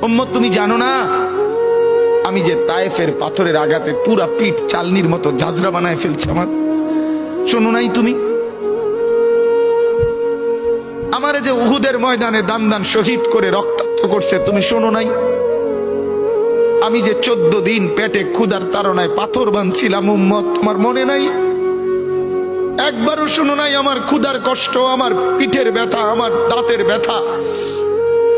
উম্মত তুমি জানো না আমি যে তায়েফের পাথরের আঘাতে পুরা পিঠ চালনির মতো ঝাঁঝরা বানায় ফেলছে আমার? শোনো নাই তুমি? আমারে যে উহুদের ময়দানে দান দান শহীদ করে রক্তাক্ত করছে, তুমি শোনো নাই? আমি যে 14 দিন পেটে ক্ষুধার তাড়নায় পাথর বাঁধছিলাম, উম্মত তোমার মনে নাই? একবারও শোনো নাই আমার ক্ষুধার কষ্ট, আমার পিঠের ব্যথা, আমার দাঁতের ব্যথা,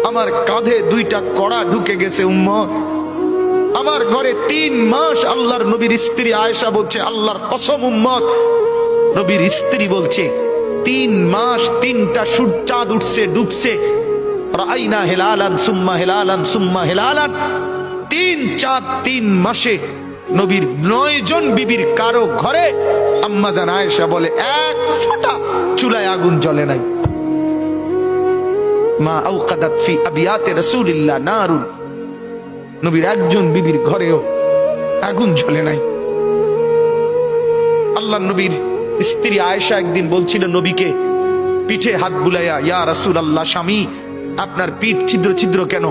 আমার কাঁধে 2টা কড়া ঢুকে গেছে? উম্মত, আমার ঘরে 3 মাস আল্লাহর নবীর স্ত্রী আয়েশা বলছে, আল্লাহর কসম উম্মত, নবীর স্ত্রী বলছে 3 মাস 3টা সূর্যাদ উঠছে ডুবছে, রাআইনা হিলালান সুম্মা হিলালান সুম্মা হিলালান। 3 চাঁদ 3 মাসে নবীর 9 জন বিবির কারো ঘরে আম্মা জান আয়েশা বলে 1 ফোঁটা চুলায় আগুন জ্বলে নাই। মা আওকাদাত ফি আবিয়াতে রাসূলিল্লাহ নারুন, নবীর একজন বিবির ঘরেও আগুন জ্বলে নাই। আল্লাহ নবীর স্ত্রী আয়েশা একদিন বলছিল নবীকে, পিঠে হাত বুলাইয়া, ইয়া রাসূলুল্লাহ, স্বামী আপনার পিঠ ছিদ্র ছিদ্র কেন?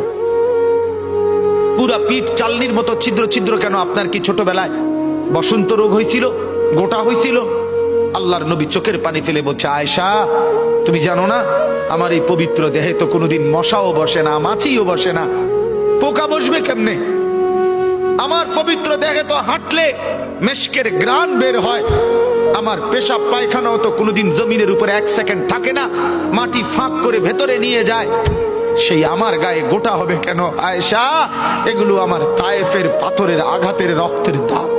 পুরা পিঠ চালনির মতো ছিদ্র ছিদ্র কেন? আপনার কি ছোটবেলায় বসন্ত রোগ হয়েছিল, গোটা হয়েছিল? আল্লাহর নবী চোখের পানি ফেলে বলছে, আয়েশা তুমি জানো না আমার এই পবিত্র দেহে তো কোনোদিন মশাও বসে না, মাছিও বসে না, পোকা বসবে কেমনে? আমার পবিত্র দেহে তো হাঁটলে মেশকের গ্রান বের হয়, আমার পেশাব পায়খানাও তো কোনোদিন জমিনের উপরে 1 সেকেন্ড থাকে না, মাটি ফাঁক করে ভেতরে নিয়ে যায়, সেই আমার গায়ে গোটা হবে কেন? আয়েশা এগুলো আমার তায়েফের পাথরের আঘাতের রক্তের দাগ।